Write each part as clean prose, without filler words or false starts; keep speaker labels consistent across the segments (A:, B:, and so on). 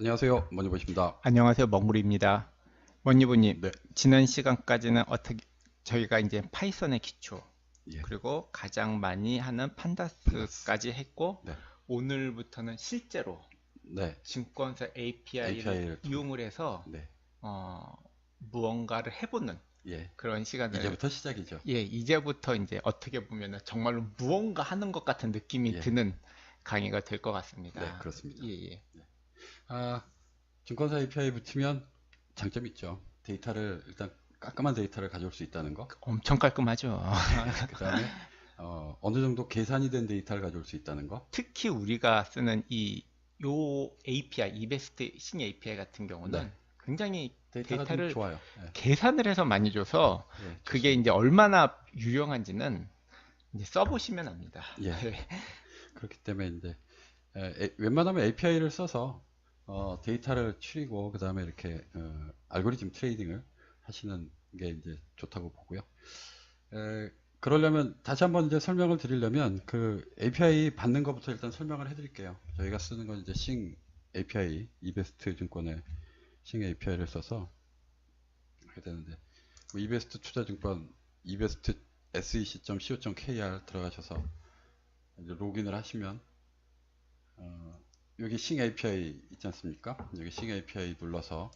A: 안녕하세요. 머니버십니다.
B: 안녕하세요. 먹물입니다. 원유부님,
A: 네,
B: 지난 시간까지는 어떻게 저희가 이제 파이썬의 기초
A: 예,
B: 그리고 가장 많이 하는
A: 판다스.
B: 판다스까지 했고
A: 네,
B: 오늘부터는 실제로
A: 네,
B: 증권사 API를
A: API를
B: 이용을 해서
A: 네,
B: 어, 무언가를 해보는
A: 예.
B: 그런 시간을
A: 이제부터 시작이죠.
B: 이제부터 이제 어떻게 보면 정말로 무언가 하는 것 같은 느낌이
A: 예,
B: 드는 강의가 될 것
A: 네,
B: 같습니다.
A: 그렇습니다.
B: 예, 예.
A: 네. 아, 증권사 API 붙이면 장점이 있죠. 데이터를 일단 깔끔한 데이터를 가져올 수 있다는 거.
B: 엄청 깔끔하죠.
A: 그다음에 어느 정도 계산이 된 데이터를 가져올 수 있다는 거.
B: 특히 우리가 쓰는 요 API, 이베스트 신 API 같은
A: 네,
B: 경우는 굉장히
A: 데이터가 좀
B: 데이터를
A: 좋아요. 예,
B: 계산을 해서 많이 줘서
A: 예,
B: 그게
A: 좋습니다.
B: 이제 얼마나 유용한지는 이제 써보시면 압니다.
A: 예, 그렇기 때문에 이제 웬만하면 API를 써서 데이터를 추리고 그 다음에 이렇게 알고리즘 트레이딩을 하시는 게 이제 좋다고 보고요. 그러려면 다시 한번 이제 설명을 드리려면 그 API 받는 것부터 일단 설명을 해드릴게요. 저희가 쓰는 건 이제 싱 API, 이베스트 증권의 싱 API를 써서 하게 되는데 뭐 이베스트 투자증권 이베스트 sec.co.kr 들어가셔서 이제 로그인을 하시면 여기 싱 API 있지 않습니까? 여기 싱 API 눌러서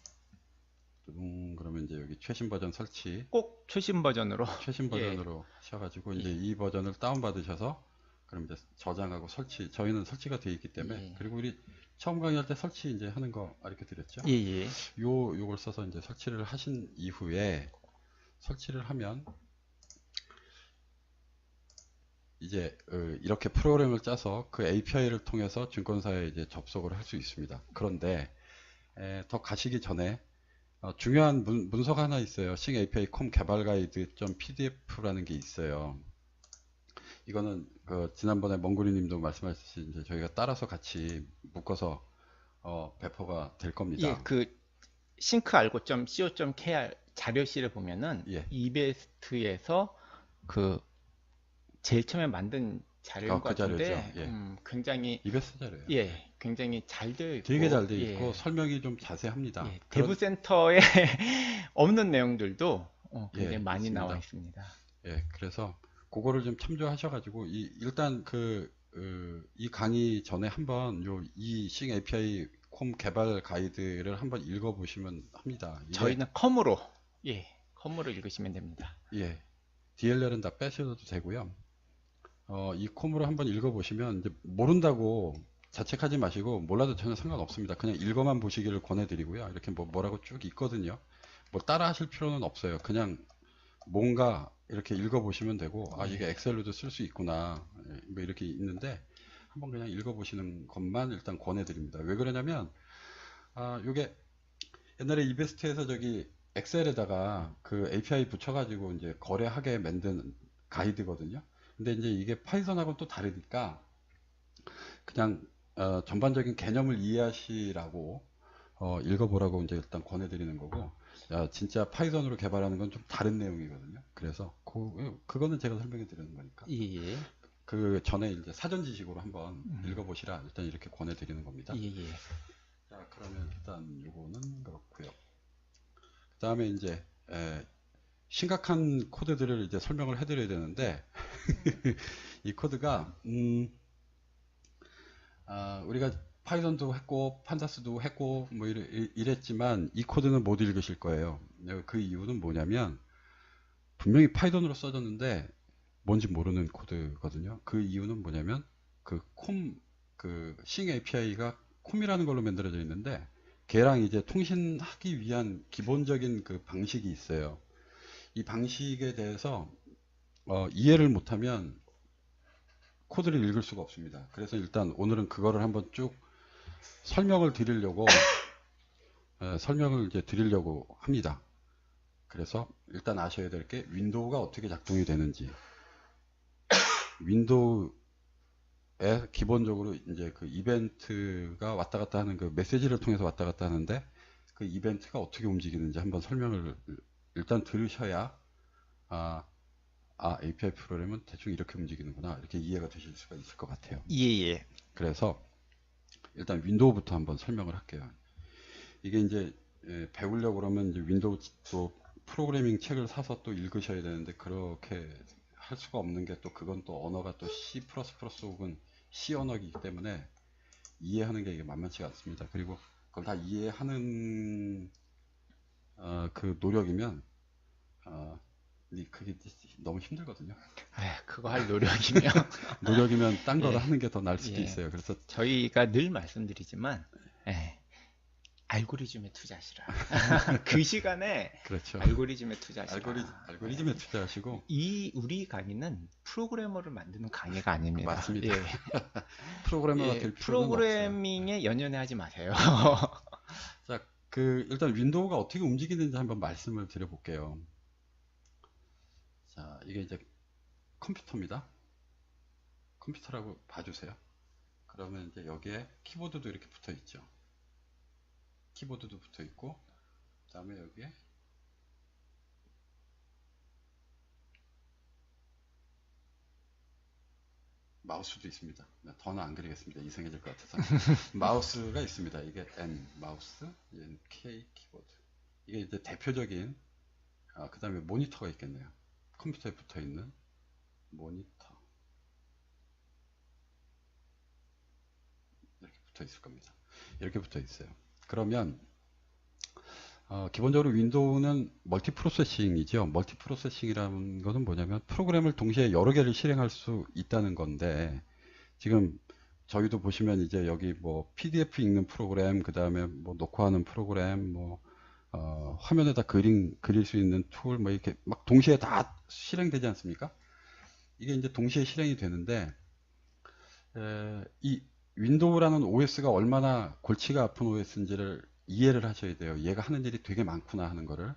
A: 그러면 이제 여기 최신 버전 설치
B: 꼭 최신 버전으로
A: 최신
B: 예,
A: 버전으로 하셔가지고 이제
B: 예,
A: 이 버전을 다운 받으셔서 그럼 이제 저장하고 설치 저희는 설치가 되어 있기 때문에
B: 예,
A: 그리고 우리 처음 강의할 때 설치 이제 하는 거 이렇게 드렸죠.
B: 예, 예.
A: 요걸 써서 이제 설치를 하신 이후에 설치를 하면 이제 이렇게 프로그램을 짜서 그 API를 통해서 증권사에 이제 접속을 할 수 있습니다. 그런데 더 가시기 전에 중요한 문서가 하나 있어요. 싱 API 콤 개발 가이드 .pdf라는 게 있어요. 이거는 그 지난번에 멍구리 님도 말씀하셨듯이 이제 저희가 따라서 같이 묶어서 배포가 될
B: 예,
A: 겁니다.
B: 그 싱크 알고.co.kr 자료실을 보면은
A: 예.
B: 이베스트에서 그 제일 처음에 만든 자료인 것
A: 그 자료죠.
B: 같은데
A: 예.
B: 굉장히
A: 이베스 자료예요. 예.
B: 굉장히 잘 되어
A: 되게
B: 있고
A: 잘 되어 있고 설명이 좀 자세합니다.
B: 대부 센터에 없는 내용들도 굉장히
A: 예,
B: 많이 나와
A: 있습니다.
B: 있습니다.
A: 예, 그래서 그거를 좀 참조하셔가지고 일단 이 강의 전에 한번 이 싱 API 콤 개발 가이드를 한번 읽어보시면 합니다. 이게
B: 저희는 컴으로 컴으로 읽으시면 됩니다.
A: 예, DLL은 다 빼셔도 되고요. 이 콤으로 한번 읽어보시면 이제 모른다고 자책하지 마시고 몰라도 전혀 상관없습니다. 그냥 읽어만 보시기를 권해드리고요. 이렇게 뭐라고 쭉 있거든요. 뭐 따라 하실 필요는 없어요. 그냥 뭔가 이렇게 읽어보시면 되고 이게 엑셀로도 쓸 수 있구나 뭐 이렇게 있는데 한번 그냥 읽어보시는 것만 일단 권해드립니다. 왜 그러냐면 요게 옛날에 이베스트에서 저기 엑셀에다가 그 API 붙여가지고 이제 거래하게 만든 가이드거든요. 근데 이제 이게 파이썬하고는 또 다르니까 그냥 전반적인 개념을 이해하시라고 읽어보라고 이제 일단 권해드리는 거고, 진짜 파이썬으로 개발하는 건 좀 다른 내용이거든요. 그래서 그거는 제가 설명해 드리는 거니까.
B: 예,
A: 그 전에 이제 사전 지식으로 한번 읽어보시라 일단 이렇게 권해드리는 겁니다.
B: 예.
A: 자, 그러면 일단 요거는 그렇고요. 그 다음에 이제 심각한 코드들을 이제 설명을 해드려야 되는데 이 코드가 우리가 파이썬도 했고 판다스도 했고 뭐 이랬지만 이 코드는 못 읽으실 거예요. 그 이유는 뭐냐면 분명히 파이썬으로 써졌는데 뭔지 모르는 코드거든요. 그 이유는 뭐냐면 싱 API가 콤이라는 걸로 만들어져 있는데 걔랑 이제 통신하기 위한 기본적인 그 방식이 있어요. 이 방식에 대해서 이해를 못하면 코드를 읽을 수가 없습니다. 그래서 일단 오늘은 그거를 한번 쭉 설명을 드리려고 이제 드리려고 합니다. 그래서 일단 아셔야 될 게 윈도우가 어떻게 작동이 되는지, 윈도우에 기본적으로 이제 그 이벤트가 왔다 갔다 하는 그 메시지를 통해서 왔다 갔다 하는데 그 이벤트가 어떻게 움직이는지 한번 설명을 일단 들으셔야 API 프로그램은 대충 이렇게 움직이는구나 이렇게 이해가 되실 수가 있을 것 같아요.
B: 예.
A: 그래서 일단 윈도우부터 한번 설명을 할게요. 이게 이제 배우려고 그러면 이제 윈도우 또 프로그래밍 책을 사서 또 읽으셔야 되는데 그렇게 할 수가 없는 게 또 그건 또 언어가 또 C++ 혹은 C 언어이기 때문에 이해하는 게 이게 만만치가 않습니다. 그리고 그걸 다 이해하는 그 노력이면 그게 너무 힘들거든요.
B: 그거 할 노력이면
A: 노력이면 딴 거를
B: 예,
A: 하는 게 더 나을 수도
B: 예.
A: 있어요. 그래서
B: 저희가 늘 말씀드리지만 알고리즘에 투자하시라. 그 시간에
A: 그렇죠.
B: 알고리즘에 투자하시라.
A: 알고리즘에 투자하시고
B: 우리 강의는 프로그래머를 만드는 강의가 아닙니다.
A: 맞습니다.
B: 예.
A: 프로그래머가 될 필요는 없어요.
B: 프로그래밍에 연연해 하지 마세요.
A: 자, 일단 윈도우가 어떻게 움직이는지 한번 말씀을 드려볼게요. 자, 이게 이제 컴퓨터입니다. 컴퓨터라고 봐주세요. 그러면 이제 여기에 키보드도 이렇게 붙어 있죠. 키보드도 붙어 있고, 그 다음에 여기에 마우스도 있습니다. 더는 안 그리겠습니다. 이상해질 것 같아서. 마우스가 있습니다. 이게 N 마우스, 얘는 K 키보드. 이게 이제 대표적인, 그 다음에 모니터가 있겠네요. 컴퓨터에 붙어 있는 모니터. 이렇게 붙어 있을 겁니다. 이렇게 붙어 있어요. 그러면 기본적으로 윈도우는 멀티 프로세싱이죠. 멀티 프로세싱이라는 것은 뭐냐면 프로그램을 동시에 여러 개를 실행할 수 있다는 건데, 지금 저희도 보시면 이제 여기 뭐 PDF 읽는 프로그램, 그 다음에 뭐 녹화하는 프로그램, 뭐 화면에다 그릴 수 있는 툴, 뭐 이렇게 막 동시에 다 실행되지 않습니까? 이게 이제 동시에 실행이 되는데, 이 윈도우라는 OS가 얼마나 골치가 아픈 OS인지를 이해를 하셔야 돼요. 얘가 하는 일이 되게 많구나 하는 거를.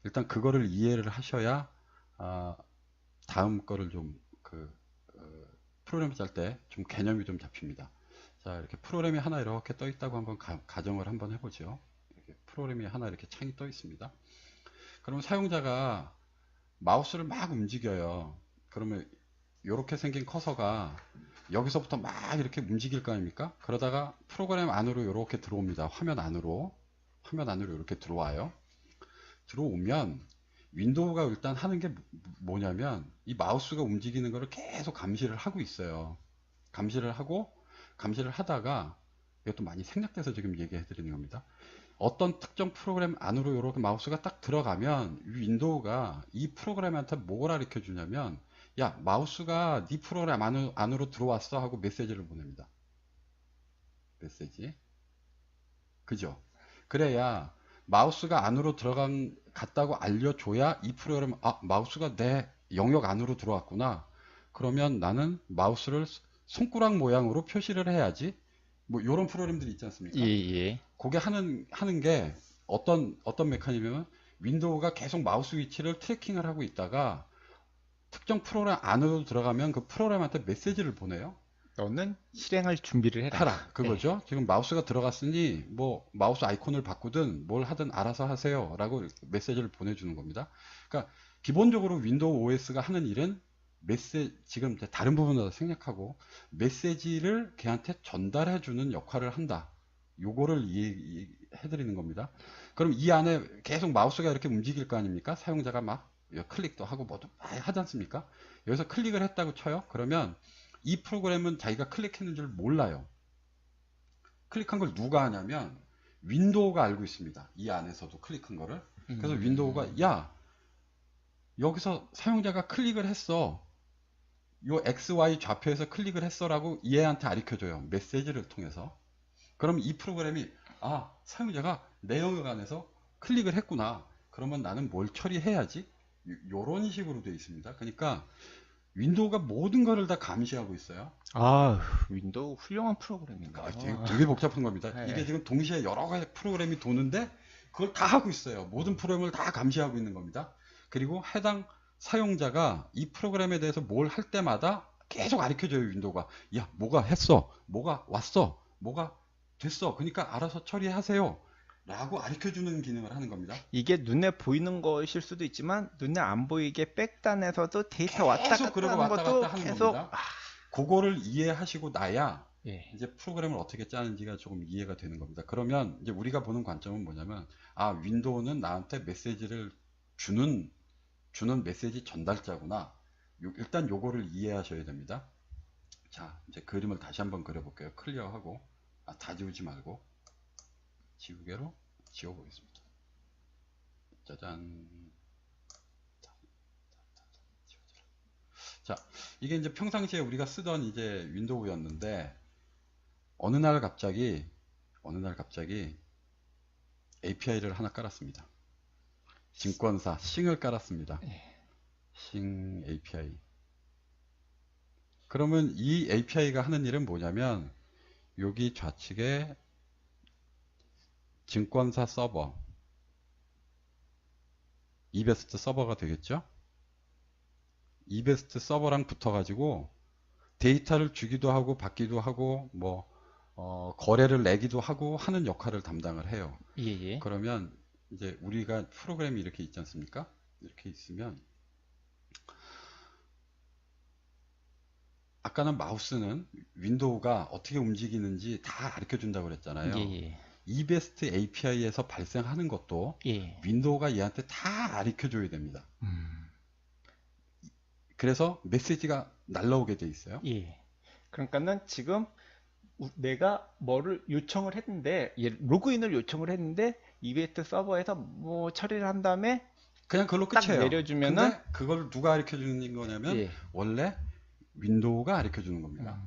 A: 일단 그거를 이해를 하셔야 다음 거를 좀 프로그램 짤 때 좀 개념이 좀 잡힙니다. 자, 이렇게 프로그램이 하나 이렇게 떠 있다고 한번 가정을 한번 해보죠. 이렇게 프로그램이 하나 이렇게 창이 떠 있습니다. 그럼 사용자가 마우스를 막 움직여요. 그러면 이렇게 생긴 커서가 여기서부터 막 이렇게 움직일 거 아닙니까? 그러다가 프로그램 안으로 이렇게 들어옵니다. 화면 안으로 이렇게 들어와요. 들어오면 윈도우가 일단 하는 게 뭐냐면 이 마우스가 움직이는 거를 계속 감시를 하고 있어요. 감시를 하다가 이것도 많이 생략돼서 지금 얘기해 드리는 겁니다. 어떤 특정 프로그램 안으로 이렇게 마우스가 딱 들어가면 윈도우가 이 프로그램한테 뭘 가르쳐 주냐면, 야, 마우스가 네 프로그램 안으로 들어왔어 하고 메시지를 보냅니다. 메시지. 그죠? 그래야 마우스가 안으로 갔다고 알려줘야 이 프로그램, 마우스가 내 영역 안으로 들어왔구나. 그러면 나는 마우스를 손가락 모양으로 표시를 해야지. 뭐 이런 프로그램들이 있지 않습니까?
B: 예.
A: 그게 하는 게 어떤 메커니즘이면 윈도우가 계속 마우스 위치를 트래킹을 하고 있다가 특정 프로그램 안으로 들어가면 그 프로그램한테 메시지를 보내요.
B: 너는 실행할 준비를 해라.
A: 그거죠. 지금 마우스가 들어갔으니 뭐 마우스 아이콘을 바꾸든 뭘 하든 알아서 하세요 라고 메시지를 보내주는 겁니다. 그러니까 기본적으로 윈도우 OS가 하는 일은 지금 다른 부분에서 생략하고 메시지를 걔한테 전달해주는 역할을 한다. 요거를 이해해드리는 겁니다. 그럼 이 안에 계속 마우스가 이렇게 움직일 거 아닙니까? 사용자가 막 클릭도 하고 뭐도 많이 하지 않습니까? 여기서 클릭을 했다고 쳐요. 그러면 이 프로그램은 자기가 클릭했는 줄 몰라요. 클릭한 걸 누가 하냐면 윈도우가 알고 있습니다. 이 안에서도 클릭한 거를. 그래서 윈도우가, 야, 여기서 사용자가 클릭을 했어. 요 XY 좌표에서 클릭을 했어라고 얘한테 가르쳐줘요. 메시지를 통해서. 그럼 이 프로그램이, 사용자가 내 영역 안에서 클릭을 했구나. 그러면 나는 뭘 처리해야지? 요런 식으로 되어 있습니다. 그러니까 윈도우가 모든 것을 다 감시하고 있어요.
B: 윈도우 훌륭한 프로그램인가요?
A: 되게 복잡한 겁니다.
B: 네.
A: 이게 지금 동시에 여러 가지 프로그램이 도는데 그걸 다 하고 있어요. 모든 프로그램을 다 감시하고 있는 겁니다. 그리고 해당 사용자가 이 프로그램에 대해서 뭘 할 때마다 계속 가르쳐줘요. 윈도우가. 야, 뭐가 했어. 뭐가 왔어. 뭐가 됐어. 그러니까 알아서 처리하세요. 라고 가르쳐주는 기능을 하는 겁니다.
B: 이게 눈에 보이는 것일 수도 있지만 눈에 안 보이게 백단에서도 데이터 왔다 갔다 하는 것도
A: 하는
B: 계속
A: 겁니다. 그거를 이해하시고 나야
B: 예.
A: 이제 프로그램을 어떻게 짜는지가 조금 이해가 되는 겁니다. 그러면 이제 우리가 보는 관점은 뭐냐면, 아, 윈도우는 나한테 메시지를 주는 메시지 전달자구나. 일단 요거를 이해하셔야 됩니다. 자, 이제 그림을 다시 한번 그려볼게요. 클리어하고, 다 지우지 말고, 지우개로 지워보겠습니다. 짜잔. 자, 이게 이제 평상시에 우리가 쓰던 이제 윈도우였는데, 어느 날 갑자기 API를 하나 깔았습니다. 증권사 싱을 깔았습니다. 싱 API. 그러면 이 API가 하는 일은 뭐냐면, 여기 좌측에 증권사 서버, 이베스트 서버가 되겠죠? 이베스트 서버랑 붙어가지고 데이터를 주기도 하고 받기도 하고 거래를 내기도 하고 하는 역할을 담당을 해요.
B: 예.
A: 그러면 이제 우리가 프로그램이 이렇게 있지 않습니까? 이렇게 있으면 아까는 마우스는 윈도우가 어떻게 움직이는지 다 가르쳐 준다고 그랬잖아요.
B: 예.
A: 이베스트 API에서 발생하는 것도
B: 예.
A: 윈도우가 얘한테 다 가르쳐 줘야 됩니다.
B: 음.
A: 그래서 메시지가 날라오게 돼 있어요.
B: 예. 그러니까는 지금 내가 뭐를 요청을 했는데, 로그인을 요청을 했는데, 이베스트 서버에서 뭐 처리를 한 다음에
A: 그냥 그걸로
B: 딱
A: 끝이에요.
B: 내려주면은,
A: 근데 그걸 누가 가르쳐 주는 거냐면
B: 예.
A: 원래 윈도우가 가르쳐 주는 겁니다.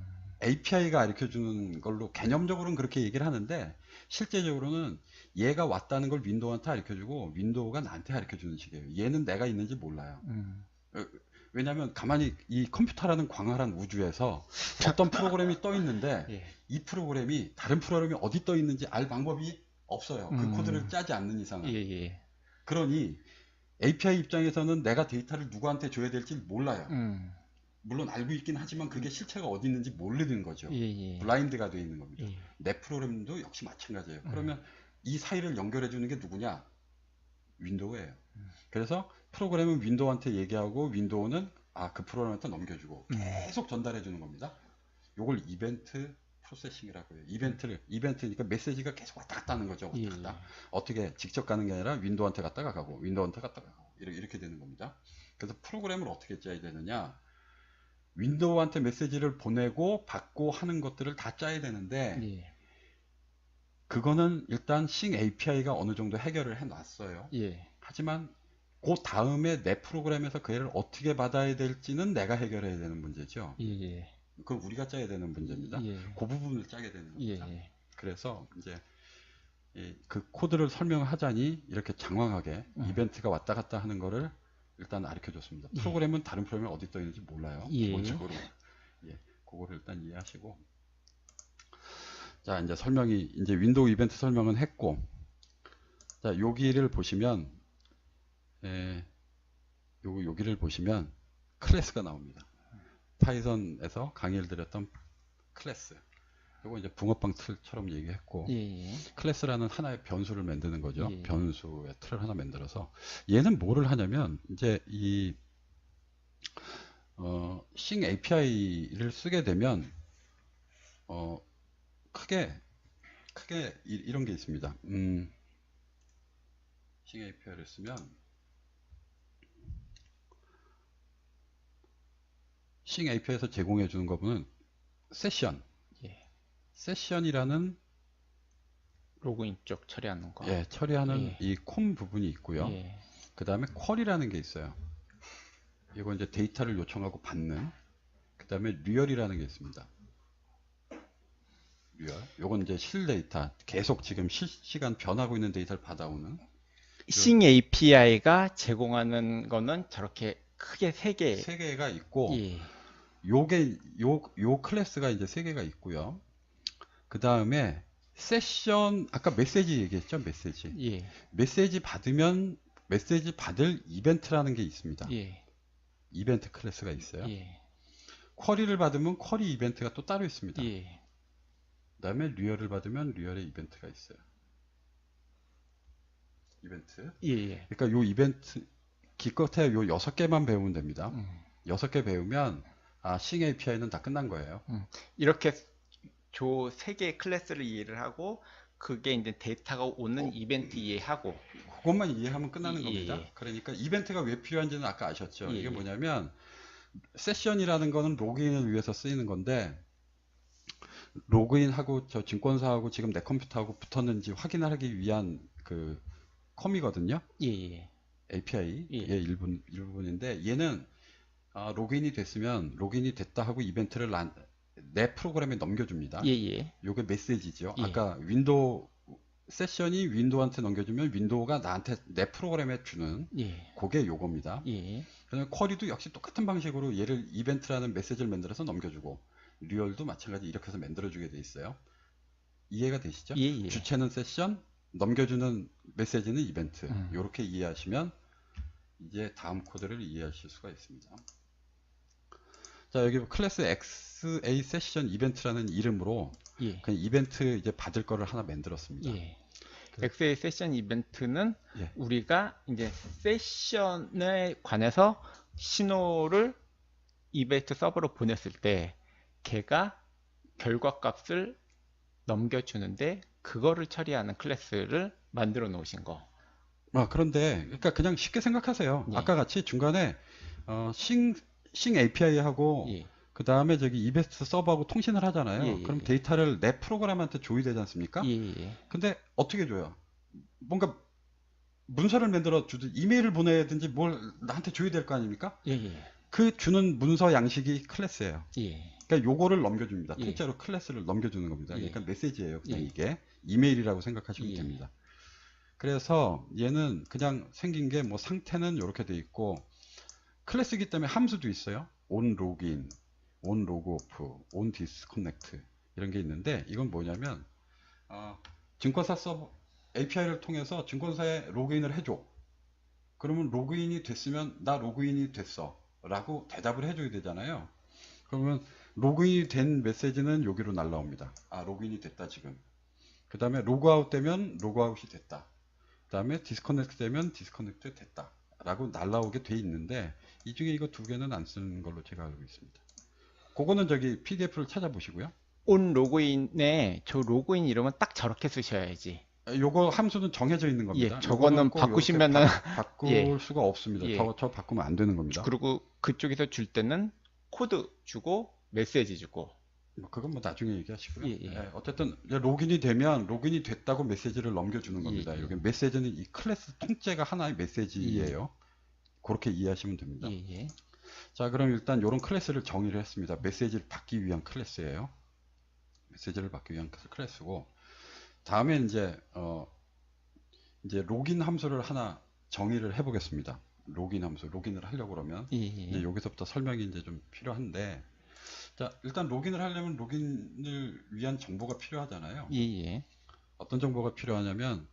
A: API가 가르쳐 주는 걸로 개념적으로는 그렇게 얘기를 하는데 실제적으로는 얘가 왔다는 걸 윈도우한테 가르쳐 주고 윈도우가 나한테 가르쳐 주는 식이에요. 얘는 내가 있는지 몰라요. 왜냐하면 가만히 이 컴퓨터라는 광활한 우주에서 어떤 프로그램이 떠 있는데
B: 예.
A: 이 프로그램이 다른 프로그램이 어디 떠 있는지 알 방법이 없어요. 그 코드를 짜지 않는 이상은.
B: 예.
A: 그러니 API 입장에서는 내가 데이터를 누구한테 줘야 될지 몰라요. 물론 알고 있긴 하지만 그게 실체가 어디 있는지 모르는 거죠.
B: 예.
A: 블라인드가 되어 있는 겁니다.
B: 예.
A: 내 프로그램도 역시 마찬가지예요. 그러면 이 사이를 연결해 주는 게 누구냐? 윈도우예요. 그래서 프로그램은 윈도우한테 얘기하고 윈도우는 그 프로그램한테 넘겨주고 계속 전달해 주는 겁니다. 요걸 이벤트 프로세싱이라고 해요. 이벤트니까 메시지가 계속 왔다 갔다 하는 거죠. 왔다 갔다. 어떻게 직접 가는 게 아니라 윈도우한테 갔다가 가고 윈도우한테 갔다가 가고 이렇게 되는 겁니다. 그래서 프로그램을 어떻게 짜야 되느냐? 윈도우한테 메시지를 보내고 받고 하는 것들을 다 짜야 되는데 그거는 일단 싱 API가 어느 정도 해결을 해 놨어요. 하지만 그 다음에 내 프로그램에서 그 애를 어떻게 받아야 될지는 내가 해결해야 되는 문제죠. 그건 우리가 짜야 되는 문제입니다. 그 부분을 짜게 되는 겁니다. 그래서 이제 그 코드를 설명하자니 이렇게 장황하게 이벤트가 왔다 갔다 하는 거를 일단 가르쳐 줬습니다. 프로그램은 다른 프로그램이 어디 떠 있는지 몰라요. 기본적으로. 그거를 일단 이해하시고. 자, 이제 이제 윈도우 이벤트 설명은 했고. 자, 여기를 보시면, 여기를 보시면 클래스가 나옵니다. 파이썬에서 강의를 드렸던 클래스. 요거 이제 붕어빵 틀처럼 얘기했고, 클래스라는 하나의 변수를 만드는 거죠. 변수의 틀을 하나 만들어서 얘는 뭐를 하냐면 이제 이 싱 API를 쓰게 되면 크게 이런 게 있습니다. 싱 API를 쓰면 싱 API에서 제공해 주는 거는 세션이라는
B: 로그인 쪽 처리하는 거.
A: 처리하는 이 콤 부분이 있고요. 그 다음에 쿼리라는 게 있어요. 이거 이제 데이터를 요청하고 받는. 그 다음에 리얼이라는 게 있습니다. 요건 이제 실데이터, 계속 지금 실시간 변하고 있는 데이터를 받아오는.
B: 싱 API가 제공하는 거는 저렇게 크게 세
A: 개가 있고, 요 클래스가 이제 3개가 있고요. 그 다음에 세션, 아까 메시지 얘기했죠? 메시지 받으면 메시지 받을 이벤트라는 게 있습니다. 이벤트 클래스가 있어요. 쿼리를 받으면 쿼리 이벤트가 또 따로 있습니다. 그 다음에 리얼을 받으면 리얼의 이벤트가 있어요. 그러니까 요 이벤트 기껏해야 요 6개만 배우면 됩니다. 6개 배우면 싱 API는 다 끝난 거예요.
B: 이렇게 조 세 개의 클래스를 이해를 하고 그게 이제 데이터가 오는 이벤트 이해하고
A: 그것만 이해하면 끝나는
B: 예,
A: 겁니다.
B: 예,
A: 그러니까 이벤트가 왜 필요한지는 아까 아셨죠?
B: 예,
A: 이게
B: 예,
A: 뭐냐면 세션이라는 거는 로그인을 위해서 쓰이는 건데 로그인하고 저 증권사하고 지금 내 컴퓨터하고 붙었는지 확인하기 위한 그 컴이거든요.
B: 예, 예,
A: API의
B: 예,
A: 일부분인데 얘는 로그인이 됐으면 로그인이 됐다 하고 이벤트를 내 프로그램에 넘겨줍니다.
B: 예, 예,
A: 요게 메시지죠.
B: 예,
A: 아까 윈도우 세션이 윈도우한테 넘겨주면 윈도우가 나한테 내 프로그램에 주는
B: 예,
A: 그게 요겁니다.
B: 예,
A: 그다음에 쿼리도 역시 똑같은 방식으로 얘를 이벤트라는 메시지를 만들어서 넘겨주고 리얼도 마찬가지 이렇게 해서 만들어주게 돼 있어요. 이해가 되시죠?
B: 예, 예.
A: 주체는 세션, 넘겨주는 메시지는 이벤트.
B: 음,
A: 이렇게 이해하시면 이제 다음 코드를 이해하실 수가 있습니다. 자, 여기 클래스 XA 세션 이벤트라는 이름으로
B: 예,
A: 그냥 이벤트 이제 받을 거를 하나 만들었습니다.
B: 예. 엑셀 세션 이벤트는
A: 예.
B: 우리가 이제 세션에 관해서 신호를 이벤트 서버로 보냈을 때 걔가 결과값을 넘겨주는데 그거를 처리하는 클래스를 만들어 놓으신 거.
A: 그런데 그러니까 그냥 쉽게 생각하세요.
B: 예,
A: 아까 같이 중간에 싱 API하고
B: 예,
A: 그 다음에 저기 이베스트 서버하고 통신을 하잖아요.
B: 예, 예,
A: 그럼
B: 예,
A: 데이터를 내 프로그램한테 줘야 되지 않습니까?
B: 예, 예,
A: 근데 어떻게 줘요? 뭔가 문서를 만들어 주든 이메일을 보내든지 뭘 나한테 줘야 될 거 아닙니까?
B: 예, 예,
A: 그 주는 문서 양식이 클래스예요.
B: 예,
A: 그러니까 요거를 넘겨줍니다.
B: 예,
A: 통째로 클래스를 넘겨주는 겁니다.
B: 예,
A: 그러니까 메시지예요. 그냥
B: 예,
A: 이게 이메일이라고 생각하시면
B: 예,
A: 됩니다. 그래서 얘는 그냥 생긴 게 뭐 상태는 이렇게 돼 있고 클래스이기 때문에 함수도 있어요. on login, on logoff, on disconnect 이런 게 있는데 이건 뭐냐면 증권사 서버 API를 통해서 증권사에 로그인을 해줘. 그러면 로그인이 됐으면 나 로그인이 됐어 라고 대답을 해줘야 되잖아요. 그러면 로그인이 된 메시지는 여기로 날라옵니다. 로그인이 됐다 지금. 그 다음에 로그아웃 되면 로그아웃이 됐다. 그 다음에 디스커넥트 되면 디스커넥트 됐다 라고 날라오게 돼 있는데 이 중에 이거 두 개는 안 쓰는 걸로 제가 알고 있습니다. 그거는 저기 PDF를 찾아보시고요.
B: 온 로그인에 저 로그인 이름은 딱 저렇게 쓰셔야지.
A: 요거 함수는 정해져 있는 겁니다.
B: 예, 저거는
A: 요거는 꼭 요렇게
B: 바꾸시면은
A: 바꿀
B: 예,
A: 수가 없습니다.
B: 예.
A: 저 바꾸면 안 되는 겁니다.
B: 그리고 그쪽에서 줄 때는 코드 주고 메시지 주고.
A: 그건 뭐 나중에 얘기하시고요.
B: 예, 예.
A: 어쨌든 이제 로그인이 되면 로그인이 됐다고 메시지를 넘겨주는
B: 예,
A: 겁니다.
B: 예.
A: 여기 메시지는 이 클래스 통째가 하나의 메시지예요. 그렇게 이해하시면 됩니다.
B: 예, 예.
A: 자, 그럼 일단 이런 클래스를 정의를 했습니다. 메시지를 받기 위한 클래스예요. 메시지를 받기 위한 클래스고 다음에 이제 로긴 함수를 하나 정의를 해보겠습니다. 로긴 함수, 로긴을 하려고 그러면
B: 예,
A: 이제
B: 예.
A: 여기서부터 설명이 이제 좀 필요한데, 자, 일단 로긴을 하려면 로긴을 위한 정보가 필요하잖아요.
B: 예, 예.
A: 어떤 정보가 필요하냐면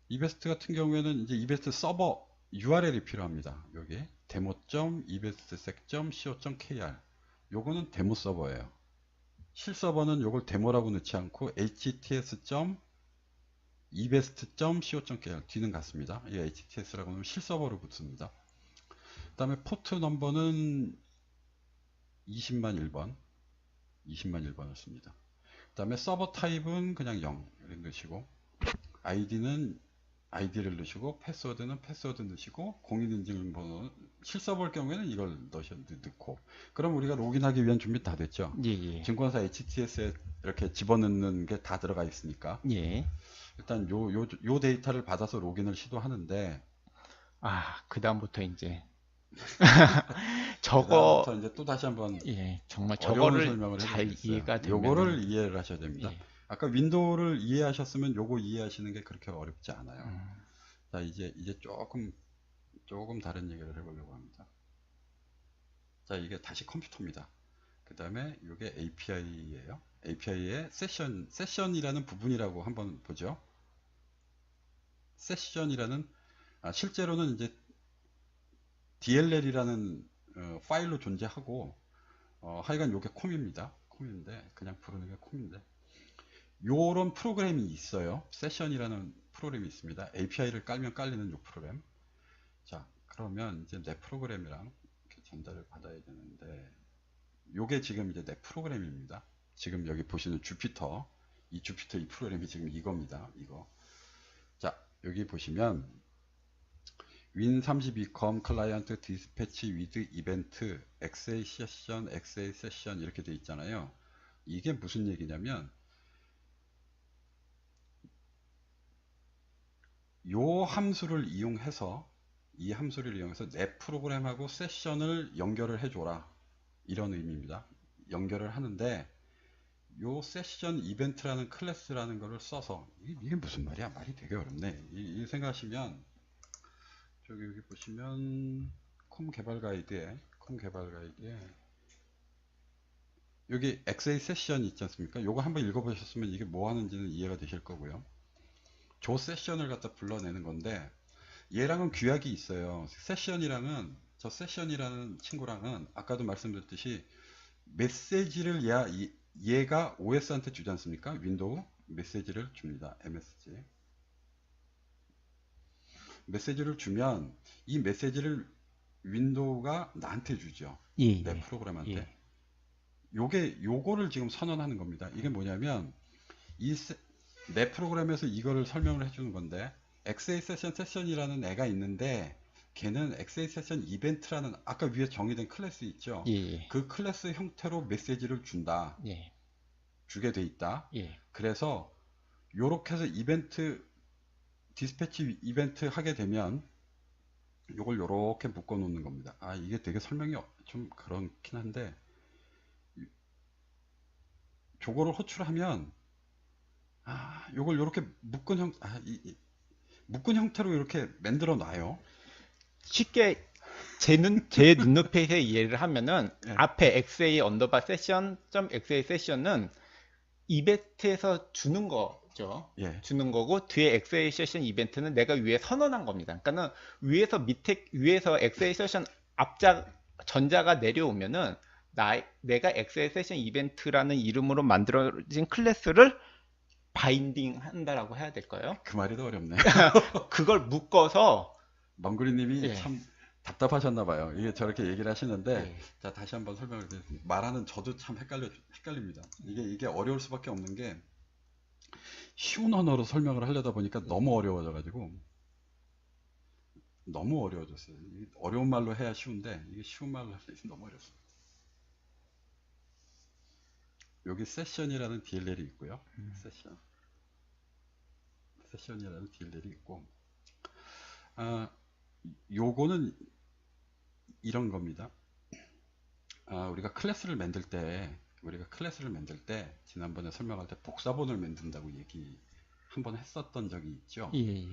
A: 이베스트 같은 경우에는 이제 이베스트 서버 URL이 필요합니다. 여기 demo.ebedsec.co.kr 요거는 데모 서버예요. 실 서버는 요걸 데모라고 넣지 않고 hts.ebest.co.kr 뒤는 같습니다. 이 hts라고 하면 실 서버로 붙습니다. 그 다음에 포트 넘버는 20만 1번 1번을 씁니다. 그 다음에 서버 타입은 그냥 0 이렇게 넣으시고 아이디를 넣으시고 패스워드는 패스워드 넣으시고 공인인증번호 실서버일 경우에는 이걸 넣고 그럼 우리가 로그인하기 위한 준비 다 됐죠.
B: 예, 예.
A: 증권사 HTS에 이렇게 집어넣는 게 다 들어가 있으니까
B: 예.
A: 일단 요 데이터를 받아서 로그인을 시도하는데
B: 그다음부터 이제
A: 그다음부터
B: 저거
A: 이제 또 다시 한번
B: 예, 정말
A: 어려운
B: 저거를
A: 설명을
B: 잘
A: 해드리겠어요.
B: 이해가
A: 요거를
B: 되면은
A: 이해를 하셔야 됩니다.
B: 예.
A: 아까 윈도우를 이해하셨으면 요거 이해하시는 게 그렇게 어렵지 않아요.
B: 음,
A: 자, 이제 조금 다른 얘기를 해보려고 합니다. 자, 이게 다시 컴퓨터입니다. 그 다음에 이게 API예요. API의 세션이라는 부분이라고 한번 보죠. 세션이라는 실제로는 이제 DLL이라는 파일로 존재하고 하여간 요게 콤입니다. 콤인데 그냥 부르는 게 콤인데 요런 프로그램이 있어요. 세션이라는 프로그램이 있습니다. API를 깔면 깔리는 요 프로그램. 자, 그러면 이제 내 프로그램이랑 이렇게 전달을 받아야 되는데 요게 지금 이제 내 프로그램입니다. 지금 여기 보시는 주피터, 이 주피터 이 프로그램이 지금 이겁니다. 이거. 자, 여기 보시면 win32com 클라이언트 디스패치 위드 이벤트 XA 세션, XA 세션 이렇게 돼 있잖아요. 이게 무슨 얘기냐면 요 함수를 이용해서 이 함수를 이용해서 내 프로그램하고 세션을 연결을 해줘라, 이런 의미입니다. 연결을 하는데 요 세션 이벤트라는 클래스라는 거를 써서 이게 무슨 말이야? 말이 되게 어렵네. 이 생각하시면 여기 보시면 콤 개발 가이드에 여기 XA 세션 있지 않습니까? 요거 한번 읽어보셨으면 이게 뭐 하는지는 이해가 되실 거고요. 조 세션을 갖다 불러내는 건데 얘랑은 규약이 있어요. 저 세션이라는 친구랑은 아까도 말씀드렸듯이 메시지를 얘가 OS한테 주지 않습니까? 윈도우 메시지를 줍니다. MSG 메시지를 주면 이 메시지를 윈도우가 나한테 주죠.
B: 예,
A: 내
B: 예.
A: 프로그램한테.
B: 예.
A: 요거를 지금 선언하는 겁니다. 이게 뭐냐면 내 프로그램에서 이거를 설명을 해주는 건데 XA 세션이라는 애가 있는데 걔는 XA 세션 이벤트라는 아까 위에 정의된 클래스 있죠.
B: 예.
A: 그 클래스 형태로 메시지를 준다.
B: 예.
A: 주게 돼 있다.
B: 예.
A: 그래서 요렇게 해서 디스패치 이벤트 하게 되면 요걸 요렇게 묶어 놓는 겁니다. 이게 되게 설명이 좀 그렇긴 한데 저거를 호출하면 요걸 요렇게 묶은 형태로 이렇게 만들어 놔요.
B: 쉽게 제 눈높이에서 이해를 하면은
A: 예.
B: 앞에 XA 언더바 세션 점 XA 세션은 이벤트에서 주는 거죠.
A: 예.
B: 주는 거고 뒤에 XA 세션 이벤트는 내가 위에 선언한 겁니다. 그러니까는 위에서 XA 세션 전자가 내려오면은 내가 XA 세션 이벤트라는 이름으로 만들어진 클래스를 바인딩 한다라고 해야 될까요?
A: 그 말이 더 어렵네.
B: 그걸 묶어서
A: 멍구리님이
B: 예.
A: 참 답답하셨나 봐요. 이게 저렇게 얘기를 하시는데
B: 예.
A: 자, 다시 한번 설명을 드리겠습니다. 말하는 저도 참 헷갈립니다. 이게 어려울 수밖에 없는 게 쉬운 언어로 설명을 하려다 보니까 너무 어려워져가지고 너무 어려워졌어요. 어려운 말로 해야 쉬운데 이게 쉬운 말로 하기 너무 어렵습니다. 여기 세션이라는 DLL이 있고요. 세션이라는 DLL이 있고 요거는 이런 겁니다. 우리가 클래스를 만들 때 지난번에 설명할 때 복사본을 만든다고 얘기 한번 했었던 적이 있죠.
B: 예.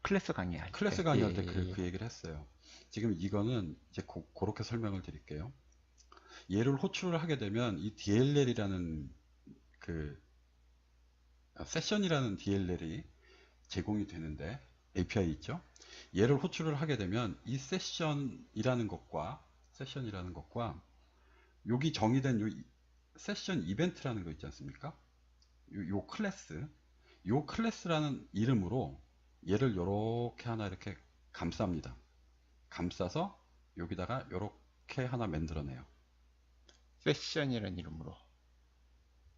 B: 클래스 강의할
A: 클래스
B: 때.
A: 강의할 때
B: 예.
A: 그 얘기를 했어요. 지금 이거는 이제 그렇게 설명을 드릴게요. 얘를 호출을 하게 되면 이 DLL이라는 그 세션이라는 DLL이 제공이 되는데 API 있죠. 얘를 호출을 하게 되면 이 세션이라는 것과 여기 정의된 요 세션 이벤트라는 거 있지 않습니까? 요 클래스라는 이름으로 얘를 요렇게 하나 이렇게 감쌉니다. 감싸서 여기다가 요렇게 하나 만들어내요.
B: 세션이라는 이름으로.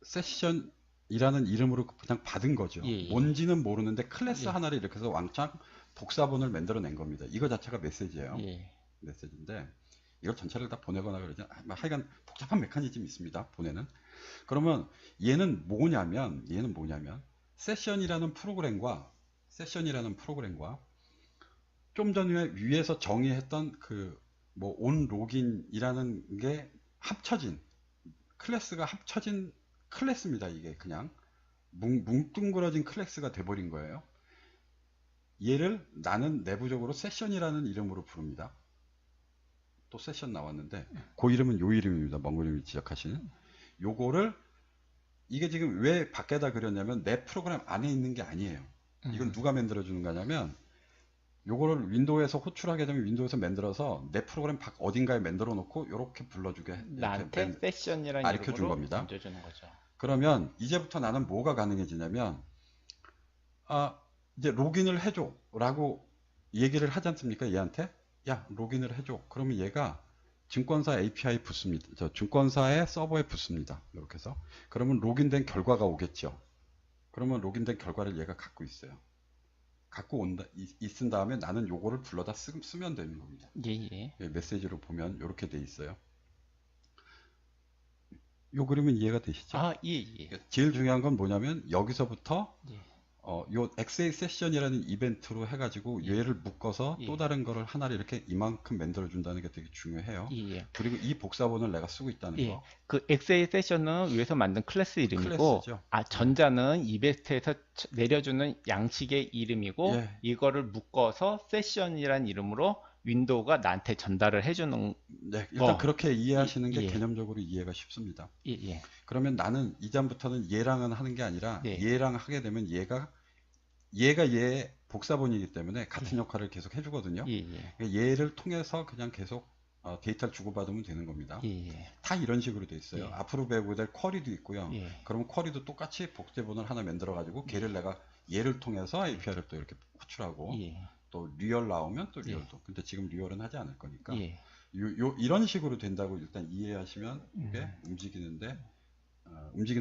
A: 세션이라는 이름으로 그냥 받은 거죠.
B: 예.
A: 뭔지는 모르는데 클래스
B: 예.
A: 하나를 이렇게 해서 왕창 복사본을 만들어낸 겁니다. 이거 자체가 메시지예요.
B: 예.
A: 메시지인데 이걸 전체를 다 보내거나 그러지 하여간 복잡한 메커니즘이 있습니다. 보내는. 그러면 얘는 뭐냐면 세션이라는 프로그램과 좀 전에 위에서 정의했던 온 로긴이라는 게 클래스가 합쳐진 클래스입니다. 이게 그냥 뭉뚱그러진 클래스가 돼버린 거예요. 얘를 나는 내부적으로 세션이라는 이름으로 부릅니다. 또 세션 나왔는데 그 이름은 요 이름입니다. 멍구님이 지적하시는 요거를 이게 지금 왜 밖에다 그렸냐면 내 프로그램 안에 있는 게 아니에요. 이건 누가 만들어 주는 거냐면 요거를 윈도우에서 호출하게 되면 윈도우에서 만들어서 내 프로그램 어딘가에 만들어 놓고 요렇게 불러주게
B: 나한테 세션이라는
A: 가르쳐 준
B: 이름으로
A: 겁니다.
B: 던져주는 거죠.
A: 그러면 이제부터 나는 뭐가 가능해지냐면 이제 로gin을 해줘 라고 얘기를 하지 않습니까? 얘한테 야 로gin을 해줘. 그러면 얘가 증권사 API 붙습니다. 증권사의 서버에 붙습니다. 이렇게 해서 그러면 로그인된 결과가 오겠죠. 그러면 로그인된 결과를 얘가 갖고 있어요. 갖고 있은 다음에 나는 요거를 불러다 쓰면 되는 겁니다.
B: 예.
A: 메시지로 보면 이렇게 돼 있어요. 요 그림은 이해가 되시죠?
B: 아, 예.
A: 제일 중요한 건 뭐냐면 여기서부터
B: 예.
A: 요 XA 세션이라는 이벤트로 해가지고 얘를 묶어서
B: 예.
A: 또 다른 거를 하나를 이렇게 이만큼 만들어 준다는 게 되게 중요해요.
B: 예.
A: 그리고 이 복사본을 내가 쓰고 있다는
B: 예.
A: 거.
B: 그 XA 세션은 위에서 만든 클래스 이름이고,
A: 클래스죠.
B: 전자는 이벤트에서 내려주는 양식의 이름이고,
A: 예.
B: 이거를 묶어서 세션이란 이름으로 윈도우가 나한테 전달을 해주는.
A: 네, 일단 그렇게 이해하시는 게
B: 예.
A: 개념적으로 이해가 쉽습니다.
B: 예.
A: 그러면 나는 이전부터는 얘랑은 하는 게 아니라
B: 예.
A: 얘랑 하게 되면 얘가 얘 복사본이기 때문에 같은 역할을 계속 해주거든요.
B: 예.
A: 그러니까 얘를 통해서 그냥 계속 데이터를 주고받으면 되는 겁니다.
B: 예.
A: 다 이런 식으로 돼 있어요.
B: 예.
A: 앞으로 배우될 쿼리도 있고요.
B: 예.
A: 그러면 쿼리도 똑같이 복제본을 하나 만들어 가지고 걔를 내가 얘를 통해서 API를 또 이렇게 호출하고
B: 예.
A: 또 리얼 나오면 또 리얼도. 근데 지금 리얼은 하지 않을 거니까
B: 예.
A: 이런 식으로 된다고 일단 이해하시면 이게 움직이는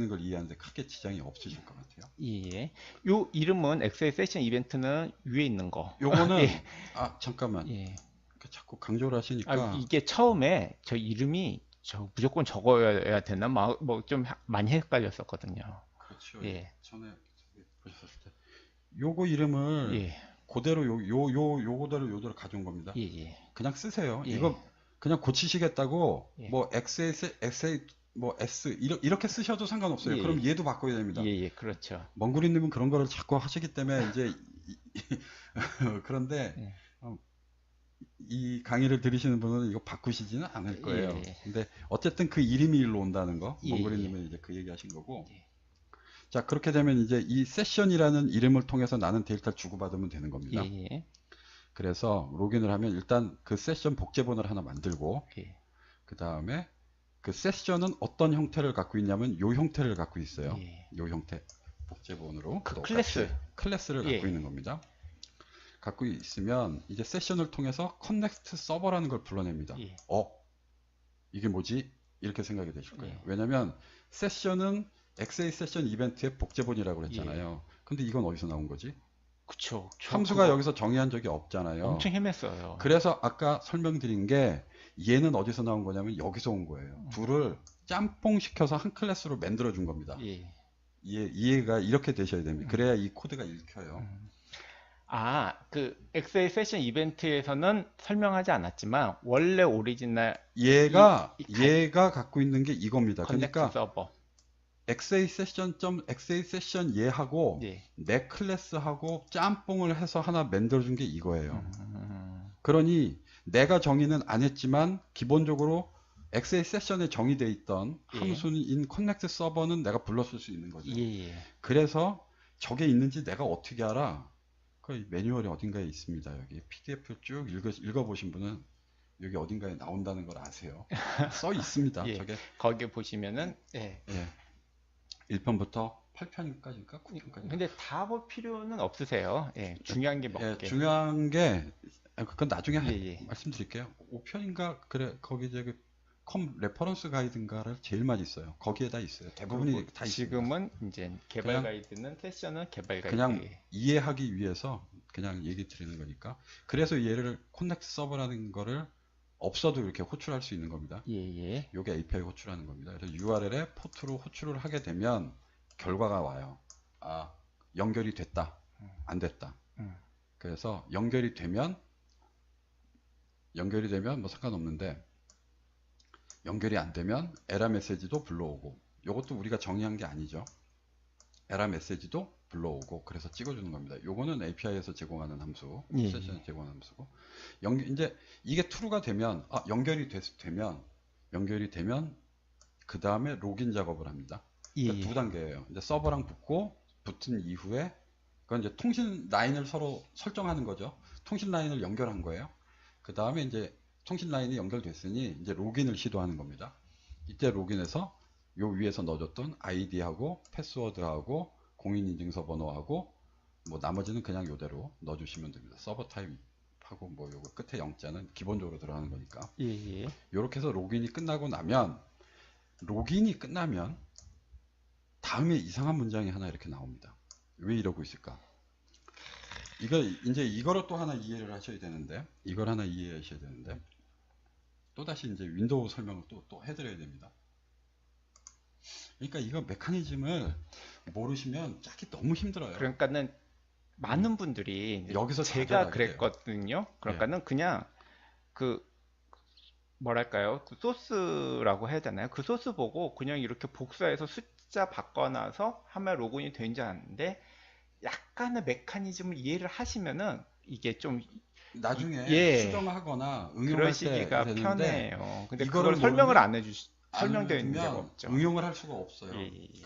A: 걸 이해하는데 크게 지장이 없으실 것 같아요.
B: 예. 요 이름은 XA 세션 이벤트는 위에 있는 거.
A: 요거는
B: 예.
A: 잠깐만.
B: 예.
A: 자꾸 강조를 하시니까
B: 이게 처음에 저 이름이 무조건 적어야 되나? 뭐 좀 많이 헷갈렸었거든요.
A: 그렇죠.
B: 예.
A: 전에 보셨을 때 요거 이름을
B: 예.
A: 그대로 요거대로 가져온 겁니다.
B: 예.
A: 그냥 쓰세요.
B: 예.
A: 이거 그냥 고치시겠다고
B: 예.
A: 뭐 XA 뭐 S 이렇게 쓰셔도 상관없어요.
B: 예.
A: 그럼 얘도 바꿔야 됩니다.
B: 예. 그렇죠.
A: 멍구리님은 그런 거를 자꾸 하시기 때문에 이제 그런데
B: 예.
A: 이 강의를 들으시는 분은 이거 바꾸시지는 않을 거예요.
B: 예.
A: 근데 어쨌든 그 이름이 일로 온다는 거,
B: 예.
A: 멍구리님은 이제 그 얘기하신 거고.
B: 예.
A: 자, 그렇게 되면 이제 이 세션이라는 이름을 통해서 나는 데이터를 주고받으면 되는 겁니다.
B: 예.
A: 그래서 로그인을 하면 일단 그 세션 복제본을 하나 만들고,
B: 예.
A: 그 다음에 그 세션은 어떤 형태를 갖고 있냐면 요 형태를 갖고 있어요.
B: 예.
A: 요 형태 복제본으로
B: 그
A: 똑같이
B: 예.
A: 클래스를 갖고 있는 겁니다. 갖고 있으면 이제 세션을 통해서 커넥트 서버라는 걸 불러냅니다.
B: 예.
A: 이게 뭐지? 이렇게 생각이 되실 거예요.
B: 예.
A: 왜냐면 세션은 XA 세션 이벤트의 복제본이라고 그랬잖아요. 근데 이건 어디서 나온 거지?
B: 그쵸.
A: 함수가 여기서 정의한 적이 없잖아요.
B: 엄청 헤맸어요.
A: 그래서 아까 설명드린 게 얘는 어디서 나온 거냐면 여기서 온 거예요. 둘을 짬뽕 시켜서 한 클래스로 만들어 준 겁니다.
B: 예.
A: 이해가 이렇게 되셔야 됩니다. 그래야 이 코드가 읽혀요.
B: 그 XA 세션 이벤트에서는 설명하지 않았지만 원래 오리지널
A: 얘가 갖고 있는 게 이겁니다.
B: 커넥트
A: 그러니까
B: 서버.
A: XA 세션 얘하고
B: 예.
A: 내 클래스하고 짬뽕을 해서 하나 만들어 준 게 이거예요.
B: 음.
A: 그러니 내가 정의는 안 했지만 기본적으로 XA 세션에 정의되어 있던
B: 예.
A: 함수인 커넥트 서버는 내가 불렀을 수 있는 거죠.
B: 예.
A: 그래서 저게 있는지 내가 어떻게 알아? 그 매뉴얼이 어딘가에 있습니다. 여기 PDF 쭉 읽어보신 분은 여기 어딘가에 나온다는 걸 아세요. 써 있습니다.
B: 예.
A: 저게
B: 거기 보시면은 예.
A: 1편부터 8편까지인가 9편까지.
B: 근데 다 볼 필요는 없으세요. 예. 중요한 게 몇 개.
A: 중요한 게 그건 나중에
B: 예.
A: 말씀드릴게요. 5편인가 그래 거기 저기 컴 레퍼런스 가이드인가를 제일 많이 써요. 거기에다 있어요. 대부분이 다 있어요.
B: 지금은 이제 개발
A: 그냥-
B: 가이드는 세션은 개발 가이드.
A: 그냥 이해하기 위해서 그냥 얘기 드리는 거니까. 그래서 얘를 커넥트 서버라는 거를 없어도 이렇게 호출할 수 있는 겁니다.
B: 예.
A: 요게 API 호출하는 겁니다. 그래서 URL에 포트로 호출을 하게 되면 결과가 와요. 연결이 됐다. 안 됐다. 그래서 연결이 되면 뭐 상관없는데 연결이 안 되면 에러 메시지도 불러오고, 요것도 우리가 정의한 게 아니죠. 에러 메시지도 불러오고, 그래서 찍어주는 겁니다. 요거는 API에서 제공하는 함수,
B: 예.
A: 세션에서 제공하는 함수고, 이제 이게 true가 되면, 연결이 되면, 그 다음에 로긴 작업을 합니다. 그러니까 두 단계예요. 이제 서버랑 붙은 이후에, 그건 이제 통신 라인을 서로 설정하는 거죠. 통신 라인을 연결한 거예요. 그 다음에 이제 통신 라인이 연결됐으니 이제 로긴을 시도하는 겁니다. 이때 로긴해서 요 위에서 넣어줬던 아이디하고 패스워드하고 공인인증서 번호하고 뭐 나머지는 그냥 요대로 넣어주시면 됩니다. 서버 타입 하고 뭐 요거 끝에 0자는 기본적으로 들어가는 거니까.
B: 예, 예.
A: 이렇게 해서 로그인이 끝나면 다음에 이상한 문장이 하나 이렇게 나옵니다. 왜 이러고 있을까? 이거를 또 하나 이해를 하셔야 되는데, 이걸 하나 이해하셔야 되는데, 또다시 이제 윈도우 설명을 또 해드려야 됩니다. 그러니까 이거 메커니즘을 모르시면 짜기 너무 힘들어요.
B: 그러니까는 많은 분들이 이제
A: 여기서
B: 제가
A: 좌절하게 돼요.
B: 그랬거든요. 그러니까는 그냥 그 뭐랄까요? 그 소스라고 해야 되나요? 그 소스 보고 그냥 이렇게 복사해서 숫자 바꿔놔서 하면 로그인이 된 줄 알았는데 약간의 메커니즘을 이해를 하시면은 이게 좀
A: 나중에
B: 예,
A: 수정하거나 응용할 때
B: 그러시기가
A: 되는데
B: 편해요. 근데
A: 이거를
B: 그걸 설명을
A: 모르면
B: 안 설명되어 있는 데가
A: 알려주면
B: 없죠.
A: 응용을 할 수가 없어요.
B: 예, 예, 예.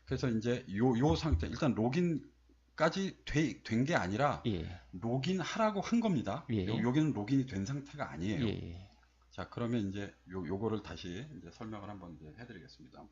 A: 그래서 이제 요 상태 일단 로긴까지 된 게 아니라
B: 예,
A: 로긴하라고 한 겁니다.
B: 예,
A: 여기는 로긴이 된 상태가 아니에요.
B: 예.
A: 자, 그러면 이제 요거를 다시 이제 설명을 한번 이제 해드리겠습니다.